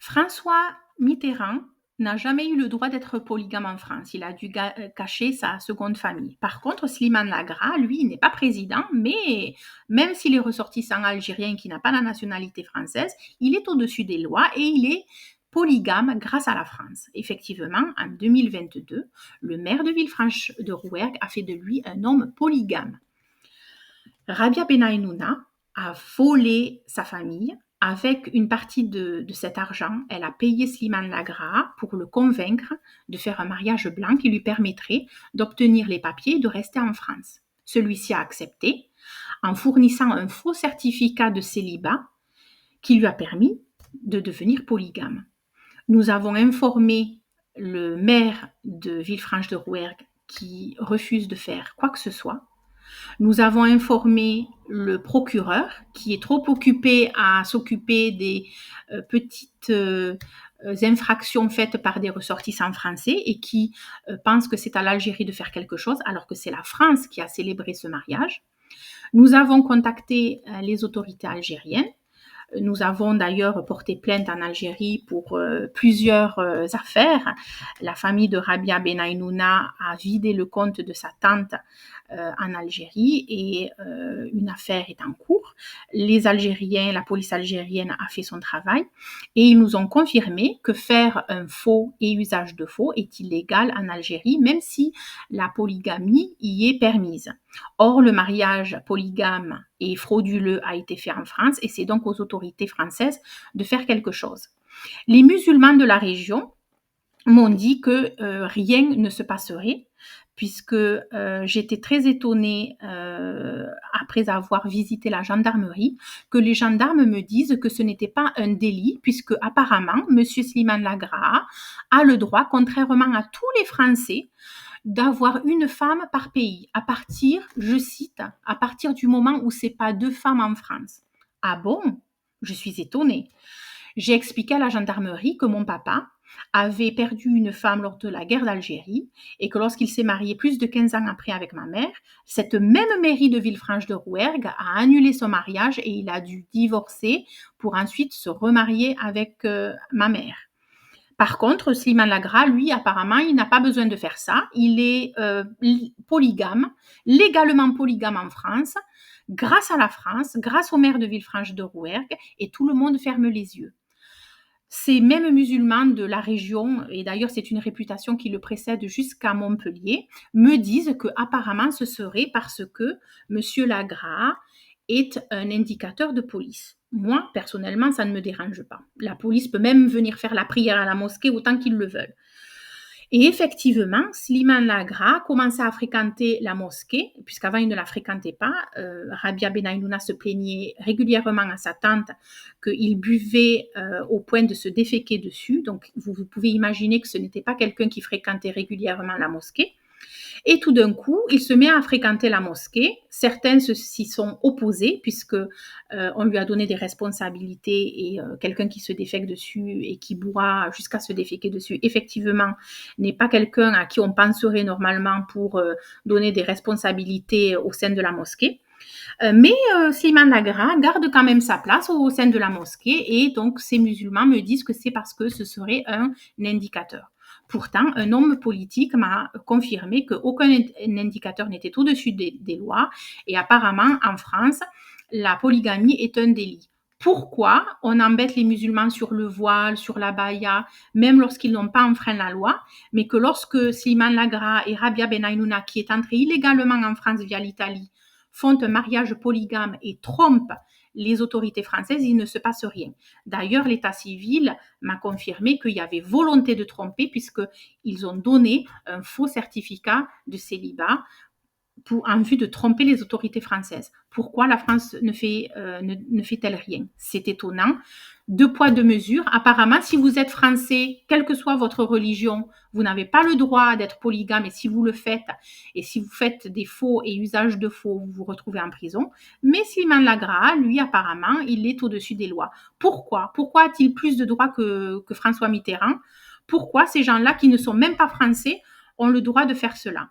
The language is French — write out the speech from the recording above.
François Mitterrand n'a jamais eu le droit d'être polygame en France. Il a dû cacher sa seconde famille. Par contre, Slimane Lagra, lui, il n'est pas président, mais même s'il est ressortissant algérien qui n'a pas la nationalité française, il est au-dessus des lois et il est polygame grâce à la France. Effectivement, en 2022, le maire de Villefranche de Rouergue a fait de lui un homme polygame. Rabia Benaïnouna a volé sa famille. Avec une partie de cet argent, elle a payé Slimane Lagra pour le convaincre de faire un mariage blanc qui lui permettrait d'obtenir les papiers et de rester en France. Celui-ci a accepté en fournissant un faux certificat de célibat qui lui a permis de devenir polygame. Nous avons informé le maire de Villefranche de Rouergue qui refuse de faire quoi que ce soit. Nous avons informé le procureur qui est trop occupé à s'occuper des petites infractions faites par des ressortissants français et qui pense que c'est à l'Algérie de faire quelque chose alors que c'est la France qui a célébré ce mariage. Nous avons contacté les autorités algériennes. Nous avons d'ailleurs porté plainte en Algérie pour plusieurs affaires. La famille de Rabia Benaïnouna a vidé le compte de sa tante en Algérie et une affaire est en cours. Les Algériens, la police algérienne a fait son travail et ils nous ont confirmé que faire un faux et usage de faux est illégal en Algérie, même si la polygamie y est permise. Or, le mariage polygame et frauduleux a été fait en France et c'est donc aux autorités françaises de faire quelque chose. Les musulmans de la région m'ont dit que rien ne se passerait puisque j'étais très étonnée après avoir visité la gendarmerie que les gendarmes me disent que ce n'était pas un délit puisque apparemment M. Slimane Lagra a le droit, contrairement à tous les Français, d'avoir une femme par pays, à partir, je cite, à partir du moment où c'est pas deux femmes en France. Ah bon? Je suis étonnée. J'ai expliqué à la gendarmerie que mon papa avait perdu une femme lors de la guerre d'Algérie et que lorsqu'il s'est marié plus de 15 ans après avec ma mère, cette même mairie de Villefranche de Rouergue a annulé son mariage et il a dû divorcer pour ensuite se remarier avec ma mère. Par contre, Slimane Lagra, lui, apparemment, il n'a pas besoin de faire ça. Il est polygame, légalement polygame en France, grâce à la France, grâce au maire de Villefranche de Rouergue, et tout le monde ferme les yeux. Ces mêmes musulmans de la région, et d'ailleurs c'est une réputation qui le précède jusqu'à Montpellier, me disent que apparemment ce serait parce que M. Lagra est un indicateur de police. Moi, personnellement, ça ne me dérange pas. La police peut même venir faire la prière à la mosquée autant qu'ils le veulent. Et effectivement, Slimane Lagra commençait à fréquenter la mosquée, puisqu'avant il ne la fréquentait pas. Rabia Benaïnouna se plaignait régulièrement à sa tante qu'il buvait au point de se déféquer dessus. Donc vous pouvez imaginer que ce n'était pas quelqu'un qui fréquentait régulièrement la mosquée. Et tout d'un coup, il se met à fréquenter la mosquée. Certains s'y sont opposés puisque on lui a donné des responsabilités et quelqu'un qui se défèque dessus et qui boit jusqu'à se déféquer dessus, effectivement, n'est pas quelqu'un à qui on penserait normalement pour donner des responsabilités au sein de la mosquée. Mais Slimane Lagra garde quand même sa place au sein de la mosquée et donc ces musulmans me disent que c'est parce que ce serait un indicateur. Pourtant, un homme politique m'a confirmé qu'aucun indicateur n'était au-dessus des lois et apparemment en France, la polygamie est un délit. Pourquoi on embête les musulmans sur le voile, sur la baya, même lorsqu'ils n'ont pas enfreint la loi, mais que lorsque Slimane Lagra et Rabia Benaïnouna, qui est entré illégalement en France via l'Italie, font un mariage polygame et trompent les autorités françaises, il ne se passe rien. D'ailleurs, l'état civil m'a confirmé qu'il y avait volonté de tromper puisqu'ils ont donné un faux certificat de célibat en vue de tromper les autorités françaises. Pourquoi la France ne fait-elle rien? C'est étonnant. Deux poids, deux mesures. Apparemment, si vous êtes français, quelle que soit votre religion, vous n'avez pas le droit d'être polygame et si vous le faites, et si vous faites des faux et usage de faux, vous vous retrouvez en prison. Mais Slimane Lagra, lui, apparemment, il est au-dessus des lois. Pourquoi? Pourquoi a-t-il plus de droits que François Mitterrand? Pourquoi ces gens-là qui ne sont même pas français ont le droit de faire cela?